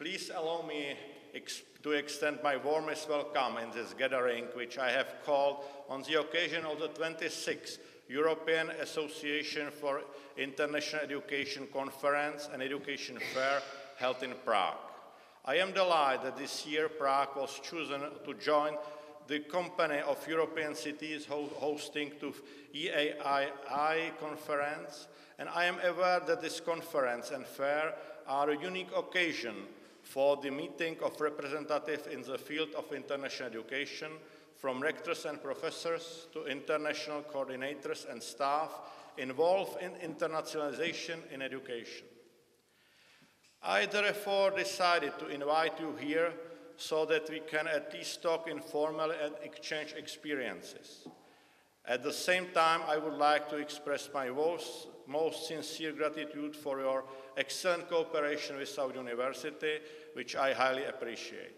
Please allow me to extend my warmest welcome in this gathering, which I have called on the occasion of the 26th European Association for International Education Conference and Education Fair held in Prague. I am delighted that this year Prague was chosen to join the company of European cities hosting to EAIE conference, and I am aware that this conference and fair are a unique occasion for the meeting of representatives in the field of international education, from rectors and professors to international coordinators and staff involved in internationalization in education. I therefore decided to invite you here so that we can at least talk informally and exchange experiences. At the same time, I would like to express my most sincere gratitude for your excellent cooperation with our university, which I highly appreciate.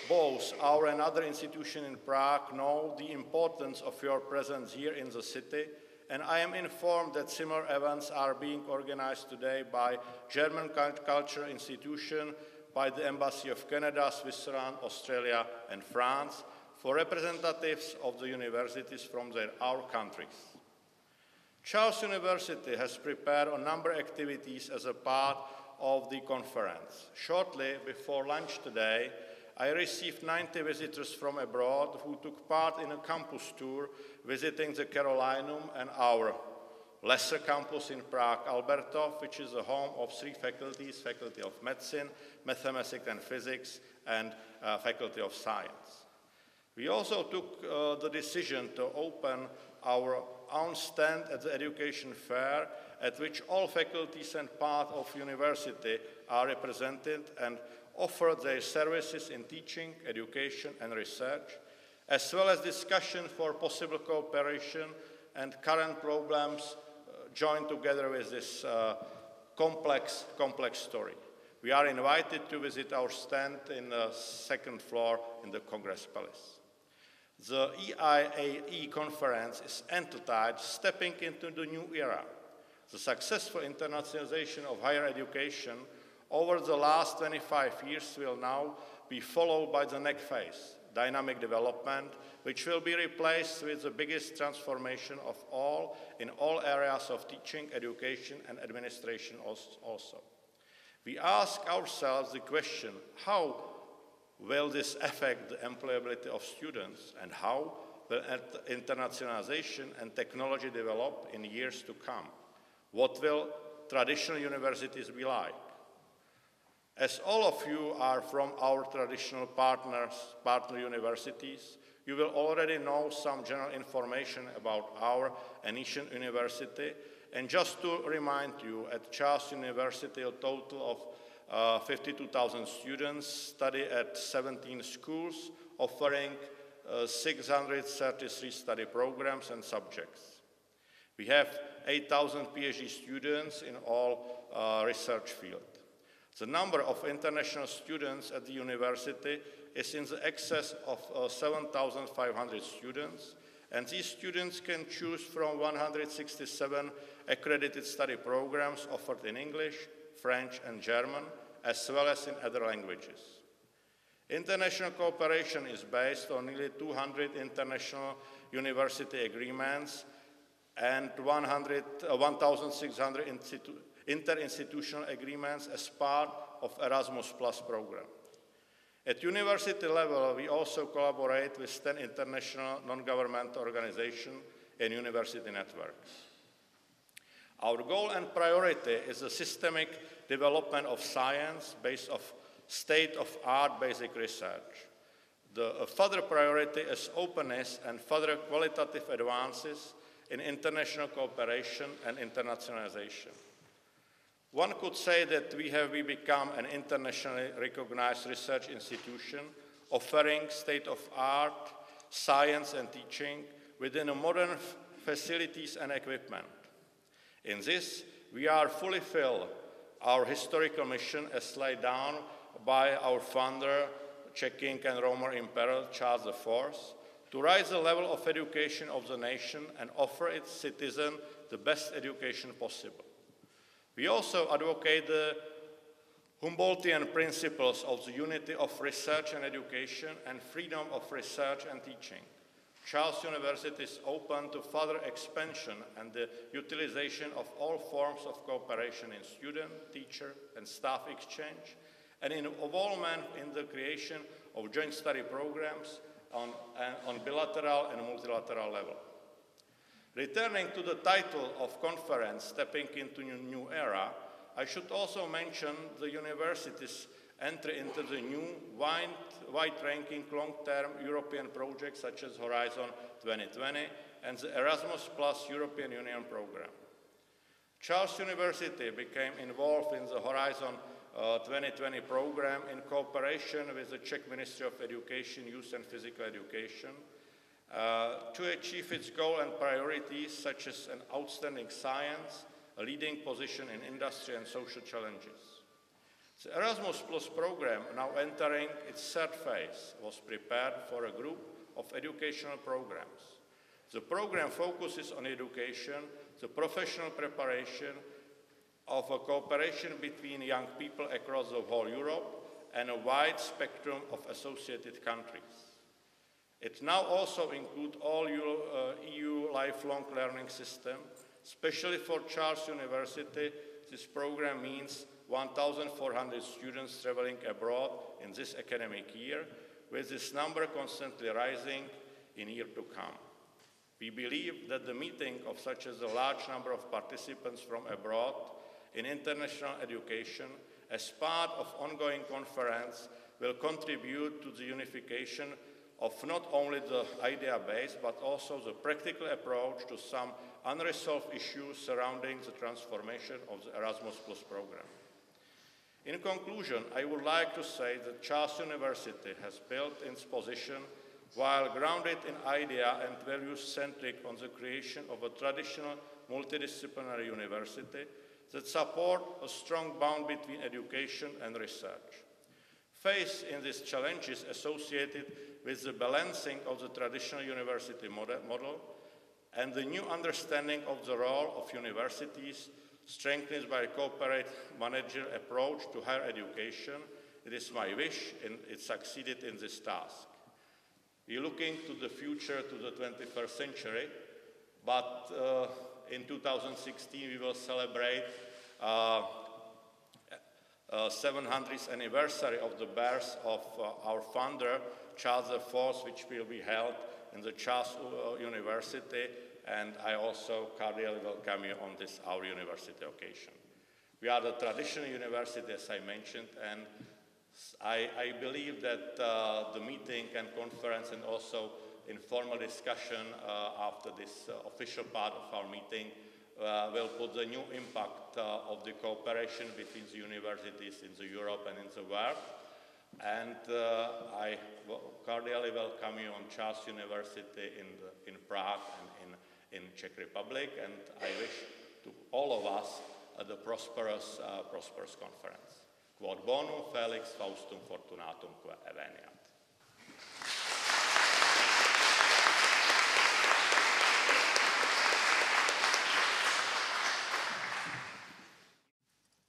Both our and other institutions in Prague know the importance of your presence here in the city, and I am informed that similar events are being organized today by German Culture Institution, by the Embassy of Canada, Switzerland, Australia, and France, for representatives of the universities from our countries. Charles University has prepared a number of activities as a part of the conference. Shortly before lunch today, I received 90 visitors from abroad who took part in a campus tour visiting the Carolinum and our lesser campus in Prague, Albertov, which is the home of three faculties: Faculty of Medicine, Mathematics and Physics, and Faculty of Science. We also took the decision to open our own stand at the education fair, at which all faculties and part of university are represented and offer their services in teaching, education, and research, as well as discussion for possible cooperation and current problems joined together with this complex story. We are invited to visit our stand in the second floor in the Congress Palace. The EAIE conference is entitled Stepping into the New Era. The successful internationalization of higher education over the last 25 years will now be followed by the next phase, dynamic development, which will be replaced with the biggest transformation of all in all areas of teaching, education, and administration also. We ask ourselves the question, how will this affect the employability of students, and how will internationalization and technology develop in years to come? What will traditional universities be like? As all of you are from our traditional partner universities, you will already know some general information about our ancient university. And just to remind you, at Charles University, a total of 52,000 students study at 17 schools, offering 633 study programs and subjects. We have 8,000 PhD students in all research fields. The number of international students at the university is in the excess of 7,500 students, and these students can choose from 167 accredited study programs offered in English, French, and German, as well as in other languages. International cooperation is based on nearly 200 international university agreements and 1,600 interinstitutional agreements as part of Erasmus Plus program. At university level, we also collaborate with 10 international non-governmental organizations and university networks. Our goal and priority is the systemic development of science based on state-of-art basic research. The further priority is openness and further qualitative advances in international cooperation and internationalization. One could say that we have become an internationally recognized research institution offering state-of-art science and teaching within modern facilities and equipment. In this, we are fully fulfill our historical mission as laid down by our founder, Czech King and Roman Emperor Charles IV, to raise the level of education of the nation and offer its citizens the best education possible. We also advocate the Humboldtian principles of the unity of research and education and freedom of research and teaching. Charles University is open to further expansion and the utilization of all forms of cooperation in student, teacher, and staff exchange, and in involvement in the creation of joint study programs on bilateral and multilateral level. Returning to the title of conference, Stepping into a New Era, I should also mention the university's entry into the new wide-ranging long-term European projects such as Horizon 2020 and the Erasmus Plus European Union program. Charles University became involved in the Horizon 2020 program in cooperation with the Czech Ministry of Education, Youth and Physical Education to achieve its goal and priorities such as an outstanding science, a leading position in industry and social challenges. The Erasmus Plus program, now entering its third phase, was prepared for a group of educational programs. The program focuses on education, the professional preparation of a cooperation between young people across the whole Europe and a wide spectrum of associated countries. It now also includes all EU lifelong learning system. Especially for Charles University, this program means 1,400 students traveling abroad in this academic year, with this number constantly rising in years to come. We believe that the meeting of such as a large number of participants from abroad in international education as part of ongoing conference will contribute to the unification of not only the idea base, but also the practical approach to some unresolved issues surrounding the transformation of the Erasmus Plus program. In conclusion, I would like to say that Charles University has built its position while grounded in idea and values-centric on the creation of a traditional multidisciplinary university that support a strong bond between education and research. Faced in these challenges associated with the balancing of the traditional university model and the new understanding of the role of universities strengthened by a corporate managerial approach to higher education, it is my wish and it succeeded in this task. We are looking to the future, to the 21st century, but in 2016 we will celebrate 700th anniversary of the birth of our founder, Charles IV, which will be held in the Charles University, and I also cordially welcome you on this our university occasion. We are the traditional university, as I mentioned, and I believe that the meeting and conference and also informal discussion after this official part of our meeting will put the new impact of the cooperation between the universities in Europe and in the world. And I cordially welcome you on Charles University in Prague and in Czech Republic, and I wish to all of us the prosperous conference. Quod bonum felix faustum fortunatum quae eveniat.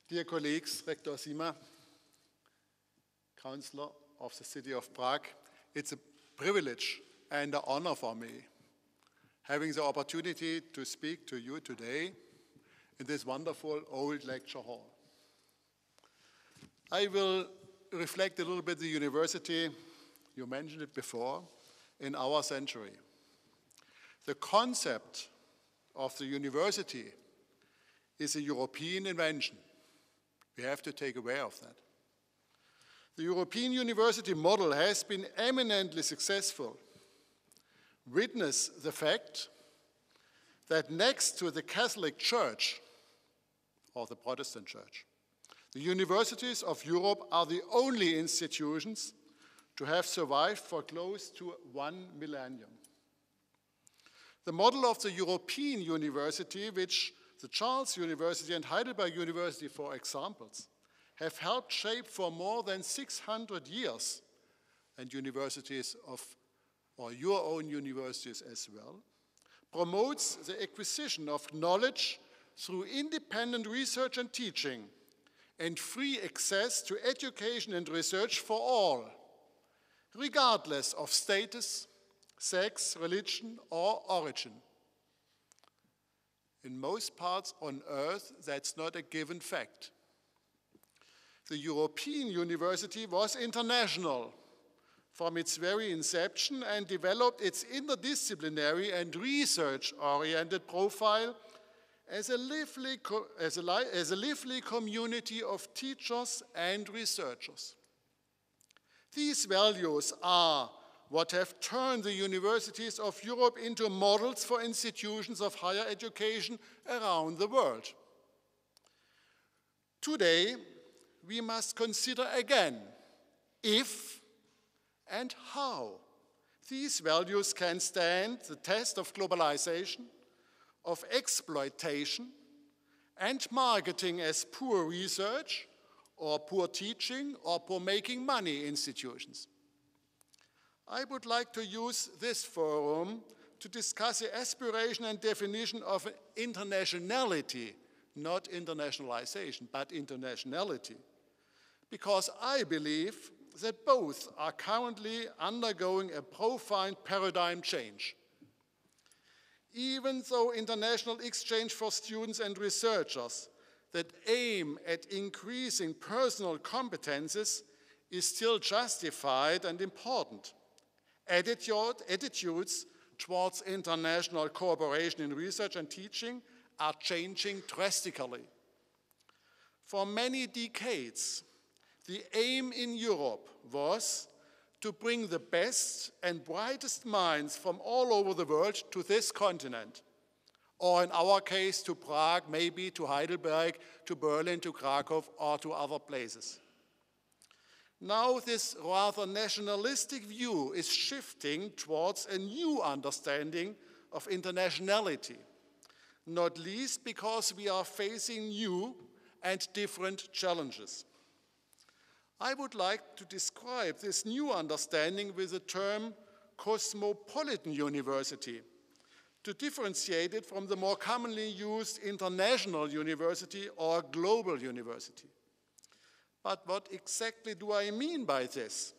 Dear colleagues, Rector Zimy, Councillor of the City of Prague, it's a privilege and an honor for me having the opportunity to speak to you today in this wonderful old lecture hall. I will reflect a little bit the university, you mentioned it before, in our century. The concept of the university is a European invention. We have to take aware of that. The European university model has been eminently successful. Witness the fact that next to the Catholic Church, or the Protestant Church, the universities of Europe are the only institutions to have survived for close to 1 millennium. The model of the European university, which the Charles University and Heidelberg University, for examples, have helped shape for more than 600 years, and universities or your own universities as well, promotes the acquisition of knowledge through independent research and teaching and free access to education and research for all, regardless of status, sex, religion, or origin. In most parts on Earth, that's not a given fact. The European University was international from its very inception and developed its interdisciplinary and research-oriented profile as a lively community of teachers and researchers. These values are what have turned the universities of Europe into models for institutions of higher education around the world. Today, we must consider again if and how these values can stand the test of globalization, of exploitation, and marketing as poor research, or poor teaching, or poor making money institutions. I would like to use this forum to discuss the aspiration and definition of internationality, not internationalization, but internationality, because I believe that both are currently undergoing a profound paradigm change. Even though international exchange for students and researchers that aim at increasing personal competences is still justified and important, attitudes towards international cooperation in research and teaching are changing drastically. For many decades, the aim in Europe was to bring the best and brightest minds from all over the world to this continent, or in our case to Prague, maybe to Heidelberg, to Berlin, to Krakow, or to other places. Now this rather nationalistic view is shifting towards a new understanding of internationality, not least because we are facing new and different challenges. I would like to describe this new understanding with the term cosmopolitan university, to differentiate it from the more commonly used international university or global university. But what exactly do I mean by this?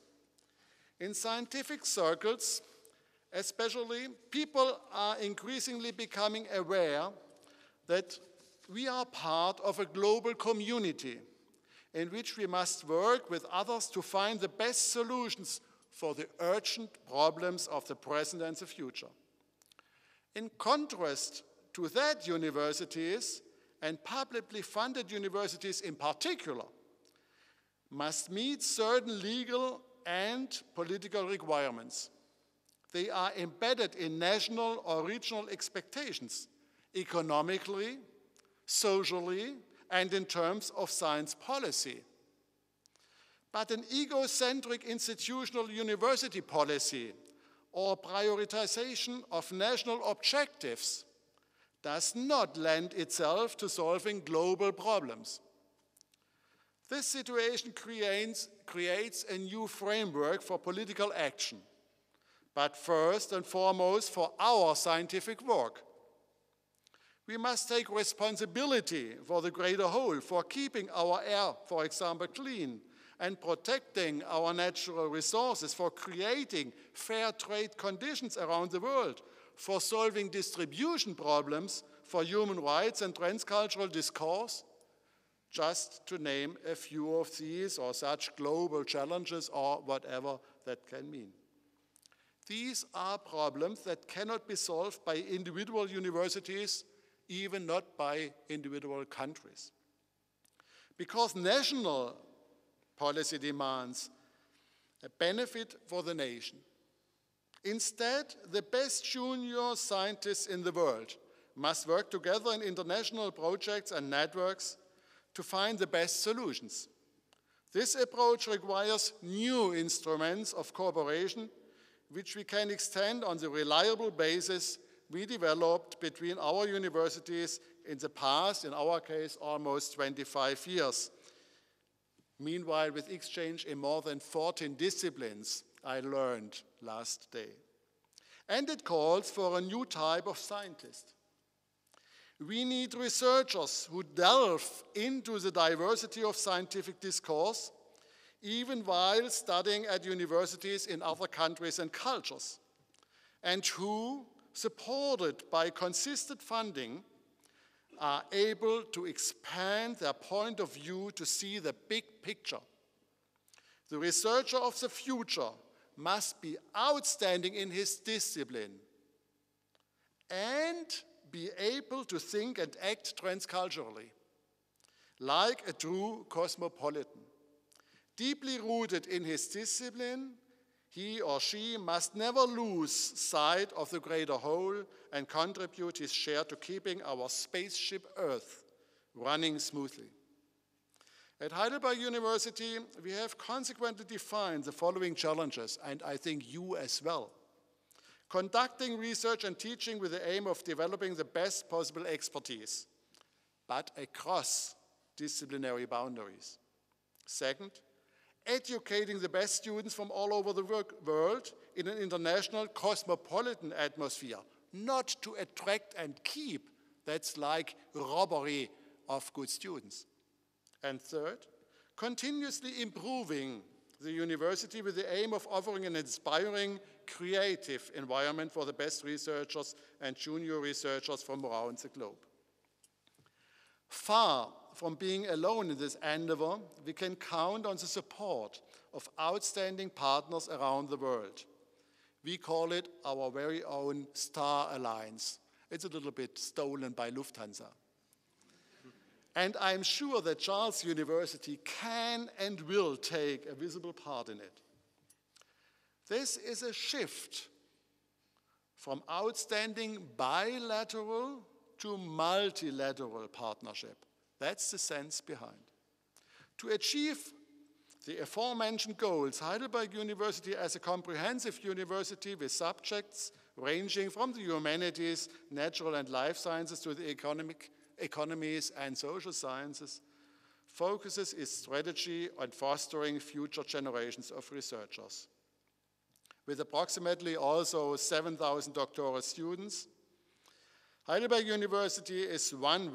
In scientific circles, especially, people are increasingly becoming aware that we are part of a global community in which we must work with others to find the best solutions for the urgent problems of the present and the future. In contrast to that, universities, and publicly funded universities in particular, must meet certain legal and political requirements. They are embedded in national or regional expectations, economically, socially, and in terms of science policy. But an egocentric institutional university policy or prioritization of national objectives does not lend itself to solving global problems. This situation creates a new framework for political action, but first and foremost for our scientific work. We must take responsibility for the greater whole, for keeping our air, for example, clean, and protecting our natural resources, for creating fair trade conditions around the world, for solving distribution problems, for human rights and transcultural discourse, just to name a few of these or such global challenges or whatever that can mean. These are problems that cannot be solved by individual universities, even not by individual countries. Because national policy demands a benefit for the nation. Instead, the best junior scientists in the world must work together in international projects and networks to find the best solutions. This approach requires new instruments of cooperation, which we can extend on the reliable basis we developed between our universities in the past, in our case, almost 25 years. Meanwhile, with exchange in more than 14 disciplines, I learned last day. And it calls for a new type of scientist. We need researchers who delve into the diversity of scientific discourse, even while studying at universities in other countries and cultures, and who, supported by consistent funding, are able to expand their point of view to see the big picture. The researcher of the future must be outstanding in his discipline and be able to think and act transculturally, like a true cosmopolitan. Deeply rooted in his discipline, he or she must never lose sight of the greater whole and contribute his share to keeping our spaceship Earth running smoothly. At Heidelberg University, we have consequently defined the following challenges, and I think you as well. Conducting research and teaching with the aim of developing the best possible expertise, but across disciplinary boundaries. Second, educating the best students from all over the world in an international cosmopolitan atmosphere, not to attract and keep. That's like robbery of good students. And third, continuously improving the university with the aim of offering an inspiring, creative environment for the best researchers and junior researchers from around the globe. Far from being alone in this endeavor, we can count on the support of outstanding partners around the world. We call it our very own Star Alliance. It's a little bit stolen by Lufthansa. And I'm sure that Charles University can and will take a visible part in it. This is a shift from outstanding bilateral to multilateral partnership. That's the sense behind. To achieve the aforementioned goals, Heidelberg University as a comprehensive university with subjects ranging from the humanities, natural and life sciences to the economies and social sciences, focuses its strategy on fostering future generations of researchers. With approximately also 7,000 doctoral students, Heidelberg University is one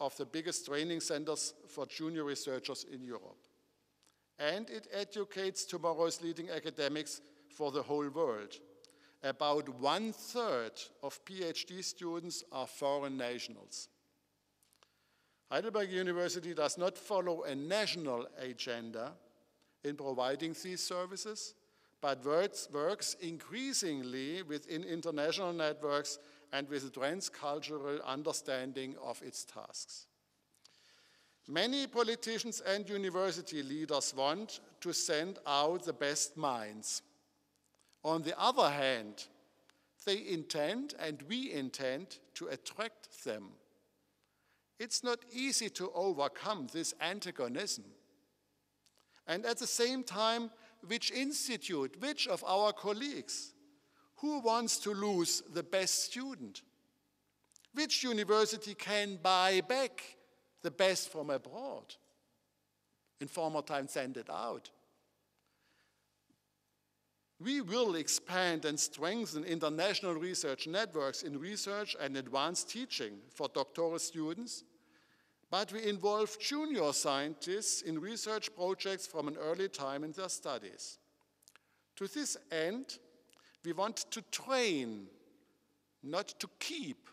of the biggest training centers for junior researchers in Europe. And it educates tomorrow's leading academics for the whole world. About 1/3 of PhD students are foreign nationals. Heidelberg University does not follow a national agenda in providing these services, but works increasingly within international networks and with a transcultural understanding of its tasks. Many politicians and university leaders want to send out the best minds. On the other hand, they intend, and we intend, to attract them. It's not easy to overcome this antagonism. And at the same time, which institute, which of our colleagues, who wants to lose the best student? Which university can buy back the best from abroad? In former times, send it out. We will expand and strengthen international research networks in research and advanced teaching for doctoral students, but we involve junior scientists in research projects from an early time in their studies. To this end, we want to train, not to keep,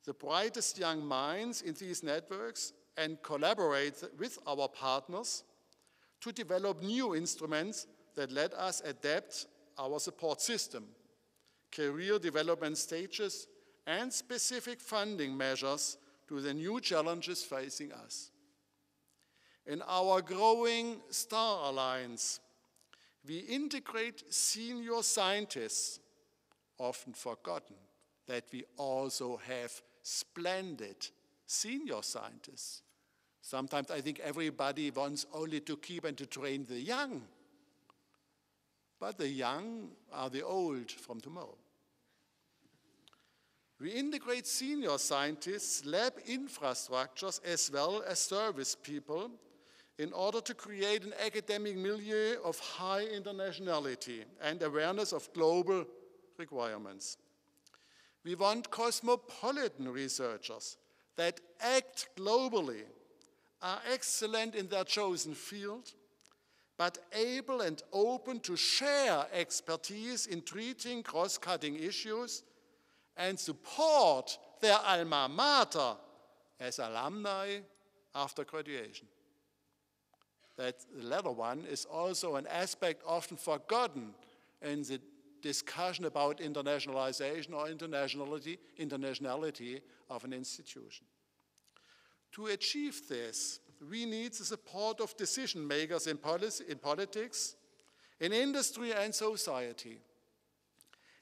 the brightest young minds in these networks and collaborate with our partners to develop new instruments that let us adapt our support system, career development stages, and specific funding measures to the new challenges facing us. In our growing Star Alliance, we integrate senior scientists, often forgotten that we also have splendid senior scientists. Sometimes I think everybody wants only to keep and to train the young. But the young are the old from tomorrow. We integrate senior scientists, lab infrastructures, as well as service people in order to create an academic milieu of high internationality and awareness of global requirements. We want cosmopolitan researchers that act globally, are excellent in their chosen field, but able and open to share expertise in treating cross-cutting issues and support their alma mater as alumni after graduation. That latter one is also an aspect often forgotten in the discussion about internationalization or internationality of an institution. To achieve this, we need the support of decision makers in politics, in industry and society.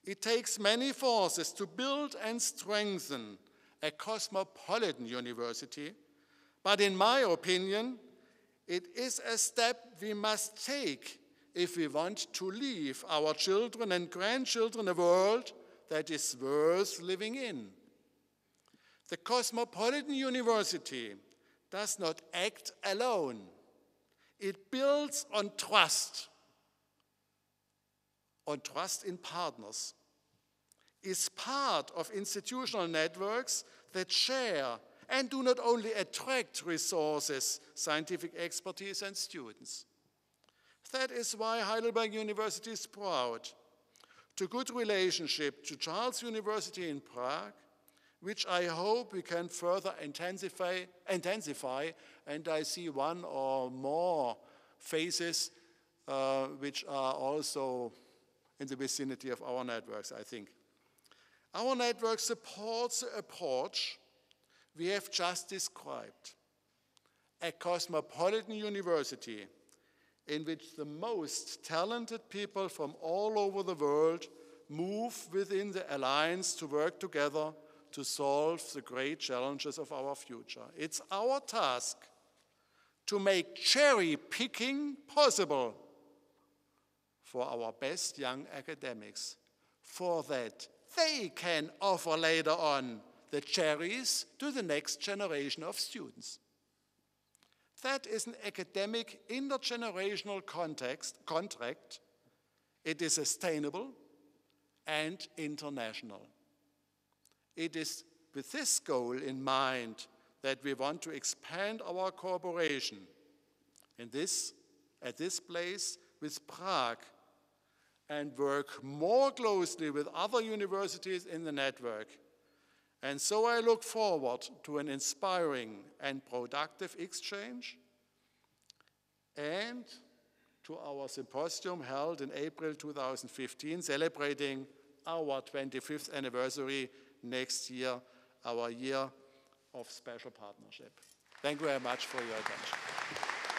It takes many forces to build and strengthen a cosmopolitan university, but in my opinion, it is a step we must take if we want to leave our children and grandchildren a world that is worth living in. The cosmopolitan university does not act alone. It builds on trust in partners, is part of institutional networks that share and do not only attract resources, scientific expertise, and students. That is why Heidelberg University is proud to good relationship to Charles University in Prague, which I hope we can further intensify, and I see one or more faces which are also in the vicinity of our networks, I think. Our network supports the approach we have just described, a cosmopolitan university in which the most talented people from all over the world move within the alliance to work together to solve the great challenges of our future. It's our task to make cherry picking possible for our best young academics, for that they can offer later on the cherries to the next generation of students. That is an academic intergenerational contract. It is sustainable and international. It is with this goal in mind that we want to expand our cooperation at this place with Prague and work more closely with other universities in the network. And so I look forward to an inspiring and productive exchange and to our symposium held in April 2015, celebrating our 25th anniversary next year, our year of special partnership. Thank you very much for your attention.